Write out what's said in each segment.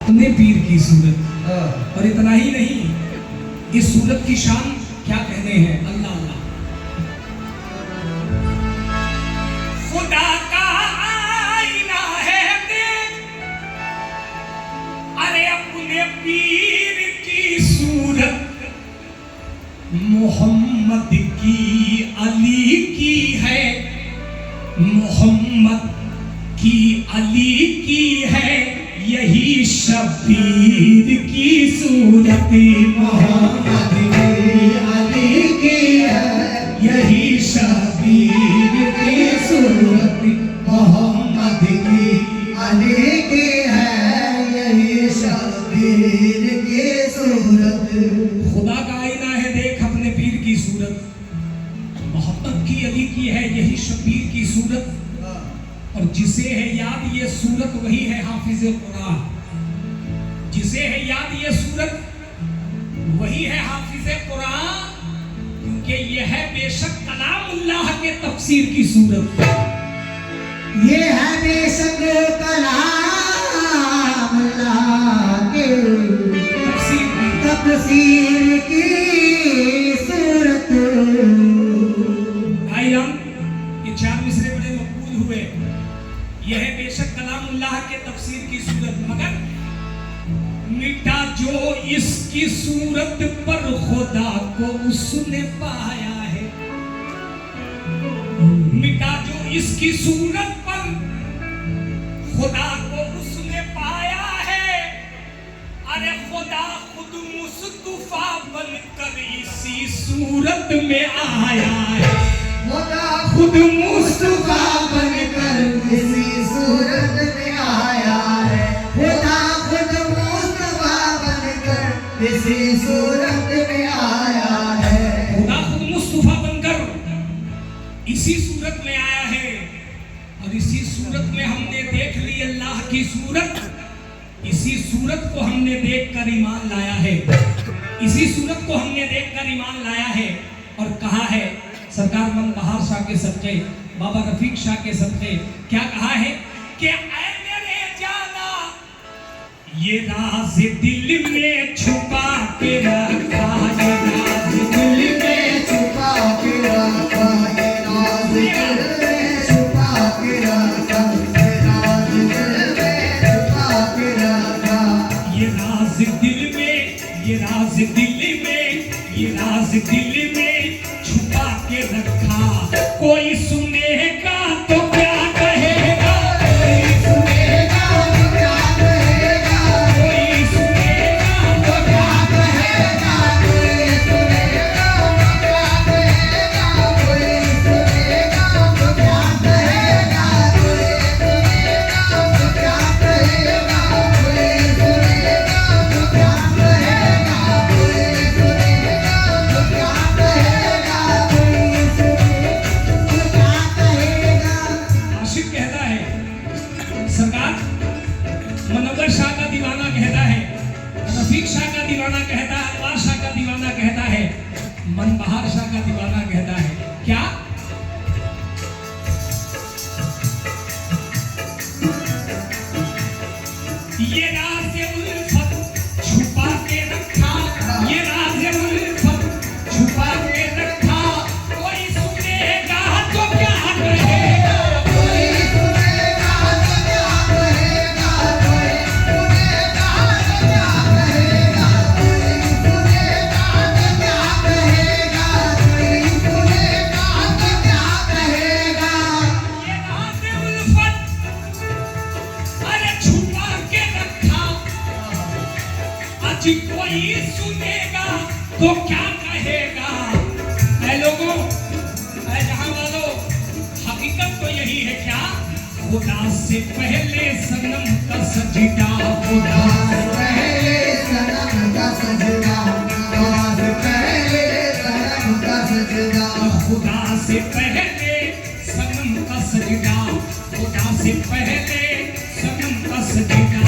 अपने पीर की सूरत। और इतना ही नहीं, इस सूरत की शान क्या कहने हैं, अल्लाह अल्लाह। खुदा का आईना है देख, अरे अपने पीर की सूरत, मोहम्मद की अली की है, मोहम्मद की अली की है, यही शबीर की सूरत, मोहम्मद की अली की है, यही शबीर की सूरत, मोहम्मद की अली की है, यही शबीर की सूरत। खुदा का आईना है देख अपने पीर की सूरत, मोहम्मद की अली की है, यही शबीर की सूरत। और जिसे है याद ये सूरत वही है हाफिज कुरान, जिसे है याद ये सूरत वही है हाफिज कुरान, क्योंकि ये है बेशक कलामुल्लाह के तफसीर की सूरत, ये है बेशक कलामुल्लाह के तफसीर की सूरत। भाईजान, ये चार मिसरे बड़े मकबूल हुए, यह है बेशक कलामुल्लाह के तफसीर की सूरत, मगर मिटा जो इसकी सूरत पर खुदा को उसने पाया है, मिटा जो इसकी सूरत पर खुदा को उसने पाया है, अरे खुदा खुद मुस्तफा बनकर इसी सूरत में आया है, खुदा खुद मुस्तफा बनकर इसी सूरत में आया है, खुदा खुद मुस्तफा बनकर इसी सूरत में आया है, खुदा खुद मुस्तफा बनकर इसी सूरत में आया है। और इसी सूरत में हमने देख ली अल्लाह की सूरत, इसी सूरत को हमने देखकर ईमान लाया है, इसी सूरत को हमने देखकर ईमान लाया है। और कहा है सरकार मन बहार शाह के सदके, बाबा रफीक शाह के सदके, क्या कहा है कि ऐ मेरे जाना ये राज दिल में छुपा के रखा, ये राज दिल में छुपा के रखा, ये राज दिल में छुपा के रखा, ये राज दिल में छुपा के रखा, ये राज दिल में, ये राज दिल में, ये राज दिल में छुपा के रखा, कोई सुनेगा तो क्या कहेगा, कोई सुनेगा तो क्या कहेगा, कोई सुनेगा तो क्या कहेगा, कोई सुनेगा तो क्या कहेगा, कोई सुनेगा तो क्या कहेगा, कोई सुनेगा तो क्या कहेगा, कोई सुनेगा तो क्या कहेगा, कोई सुनेगा तो क्या कहेगा, कोई सुनेगा तो क्या कहेगा। आशिक कहता है, सरकार मनोवर शाह का दीवाना कहता है, रफीक शाह का दीवाना कहता है, अनवार शाह का दीवाना कहता है, मनबहार शाह का दीवाना कहता है, क्या ये राज उल्फत छुपा के रखा, ये राज उल्फत छुपा के रखा, कोई सुनेगा तो क्या कहेगा, कोई सुनेगा तो क्या कहेगा, कोई सुनेगा तो क्या कहेगा, कोई सुनेगा तो क्या कहेगा, कोई सुनेगा तो क्या कहेगा। ये राज उल्फत अरे छुपा के रखा, आज कोई सुनेगा तो क्या कहेगा। ऐ लोगों, ऐ जहां वालों, हकीकत तो यही है क्या, खुदा से पहले सनम का सजदा, खुदा से पहले सनम का सजदा, खुदा से पहले सनम का सजदा, खुदा से पहले सनम का सजदा, खुदा से पहले सनम का सजदा,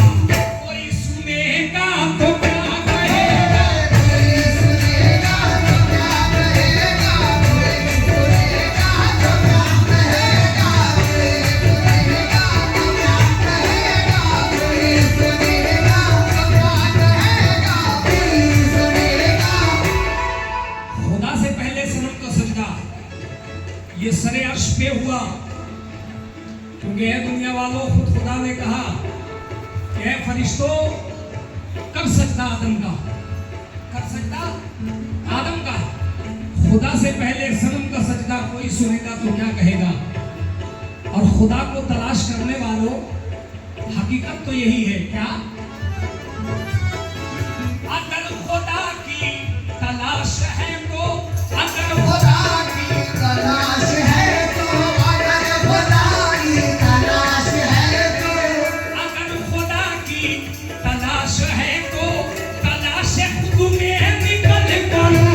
कोई सुनेगा तो क्या कहेगा, कोई सुनेगा तो क्या कहेगा, कोई सुनेगा तो क्या कहेगा, कोई सुनेगा तो क्या कहेगा, कोई सुनेगा ने कहा कि ऐ फरिश्तों, कब सजदा आदम का, कब सजदा आदम का। खुदा से पहले सनम का सजदा कोई सुनेगा तो क्या कहेगा। और खुदा को तलाश करने वालों, हकीकत तो यही है क्या, अगर खुदा की तलाश है तो, अगर खुदा की तलाश है तो, अगर खुदा की तलाश है तो, अगर खुदा की तलाश है तो तलाश खुद में निकल पड़ो,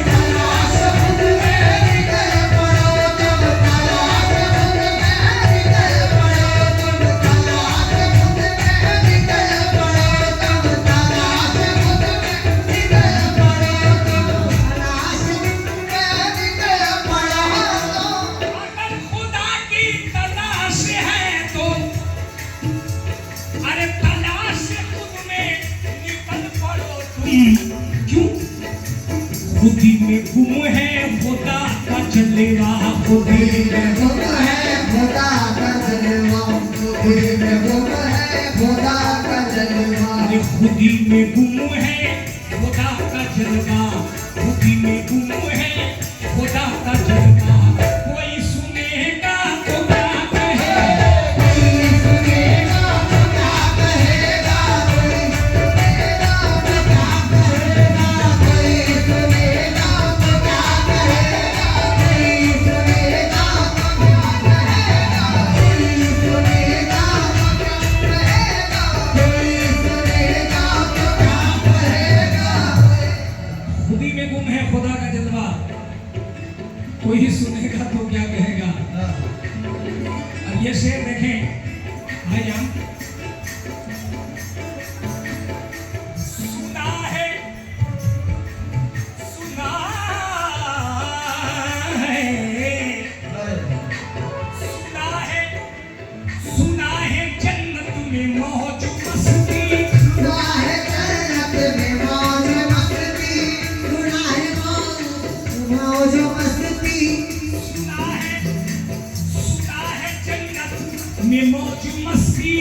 तलाश खुद में निकल पड़ो, तुम तलाश खुद में निकल पड़ो, तुम तलाश खुद में निकल पड़ो, तुम तलाश खुद में निकल पड़ो, तुम तलाश में निकल पड़ो। अगर खुदा की तलाश है तो, अरे तलाश खुद में निकल पड़ो तुम। क्यों? खुद ही में गुम है खुदा का जलवा, खुद ही में गुम है खुदा का जलवा, खुद ही में गुम है खुदा का जलवा, अरे खुद ही में गुम है खुदा का जलवा, खुद ही में गुम है खुदा का जलवा। कोई सुनेगा तो क्या कहेगा, कोई सुनेगा तो क्या कहेगा, कोई सुनेगा तो क्या कहेगा, कोई सुनेगा तो क्या कहेगा, कोई सुनेगा तो क्या कहेगा, कोई सुनेगा तो क्या कहेगा, कोई सुनेगा तो क्या कहेगा। खुद ही में गुम है खुदा का जलवा, कोई सुनेगा तो क्या कहेगा। अब ये शेर देखें भाईजान, सुना है, सुना है, सुना है, सुना है जन्नत में मौज मस्ती, सुना है जन्नत में मौज मस्ती, सुना है मौज मस्ती, सुना है जन्नत में मौज मस्ती,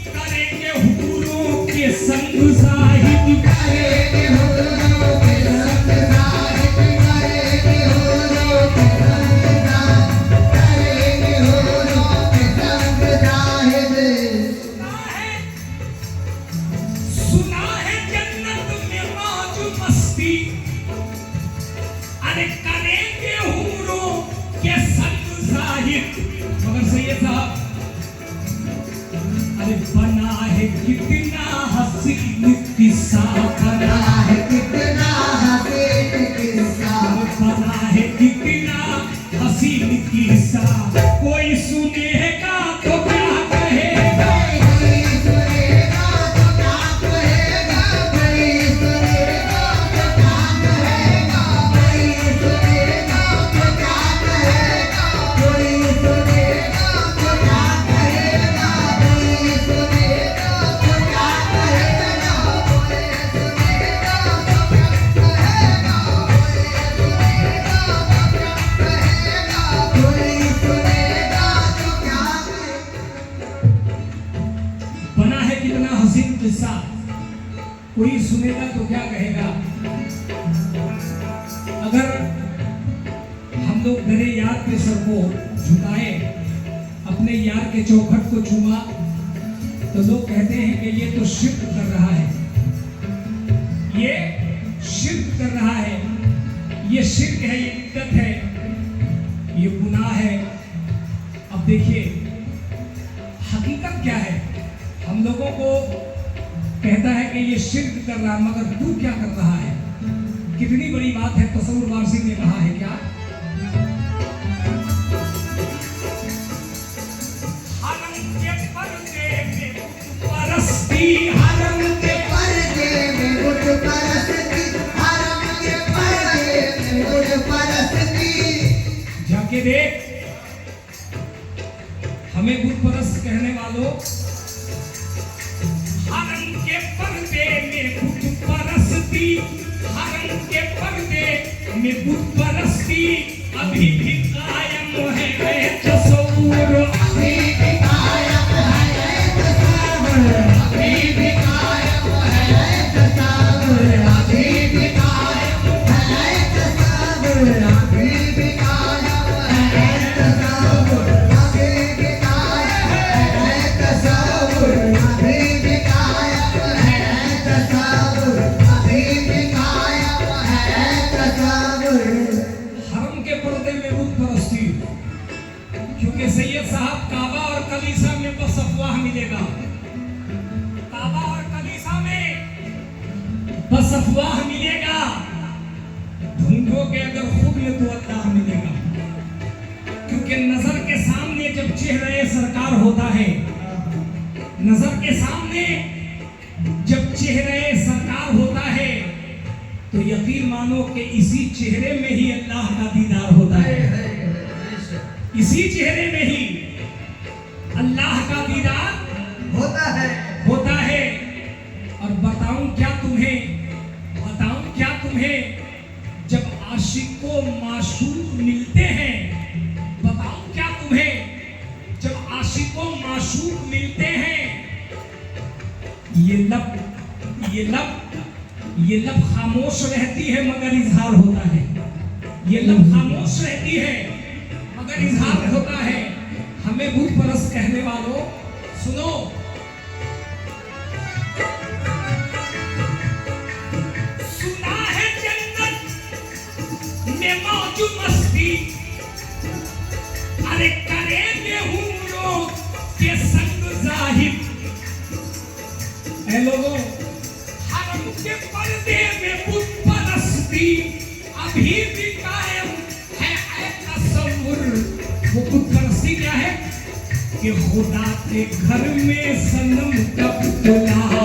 करेंगे हुजूरों के संग साहिब, करेंगे हुजूरों के संग साहिब, करेंगे हुजूरों के संग साहिब, करेंगे हुजूरों के संग साहिब। सुना है जन्नत में मौज मस्ती, अरे करेंगे हुजूरों के संग साहिब। मगर सैयद साहब, अरे बना है कितना हसीन किस्सा, बना है कितना हसीन किस्सा, बना है कितना हसीन किस्सा। कोई सुनेगा तो क्या कहेगा, कोई सुनेगा तो क्या कहेगा, कोई सुनेगा तो क्या कहेगा, कोई सुनेगा तो क्या कहेगा, कोई सुनेगा तो क्या कहेगा, कोई सुनेगा तो क्या कहेगा, कोई सुनेगा तो क्या कहेगा, कोई सुनेगा तो क्या कहेगा। बना है कितना हसीन किस्सा, कोई सुनेगा तो क्या कहेगा। अगर हम लोग मेरे यार के सर को झुकाए, अपने यार के चौखट को चूमा, तो लोग कहते हैं कि ये तो शिर्क कर रहा है, ये शिर्क कर रहा है, ये शिर्क है, ये बिदअत है, ये गुनाह है। अब देखिए हकीकत क्या है, हम लोगों को कहता है कि ये शिर्क कर रहा है, मगर तू क्या कर रहा है। कितनी बड़ी बात है, तसव्वुर वारसी ने कहा है क्या, हरम के पर्दे में बुत परस्ती, हरम के पर्दे में बुत परस्ती, हरम के पर्दे में बुत परस्ती। जाके देख, हमें बुत परस्त कहने वालों, हरम के पर्दे में बुत परस्ती, हरम के पर्दे में बुत परस्ती अभी भी कायम है तसव्वुर, अभी भी कायम है बस अफवाह मिलेगा, ढूंढोगे अगर खुद में तो अल्लाह मिलेगा। क्योंकि नजर के सामने जब चेहरे सरकार होता है, नजर के सामने जब चेहरे सरकार होता है, तो यकीन मानो कि इसी चेहरे में ही अल्लाह का दीदार होता है, इसी चेहरे में ही अल्लाह का दीदार होता है। और बताऊं क्या तुम्हें जब आशिकों माशूक मिलते हैं, बताऊं क्या तुम्हें जब आशिकों माशूक मिलते हैं, ये लब खामोश रहती है मगर इजहार होता है, ये लब खामोश रहती है मगर इजहार होता है। हमें बुत परस्त कहने वालों सुनो, सुना है जन्नत में मौज मस्ती, अरे करेंगे हुमरों के संग जाहिर। ऐ लोगों, हरम के पर्दे में बुत परस्ती अभी भी कायम है, ऐ तसव्वुर। वो बुत परस्ती क्या है कि खुदा के घर में सनम कब बुला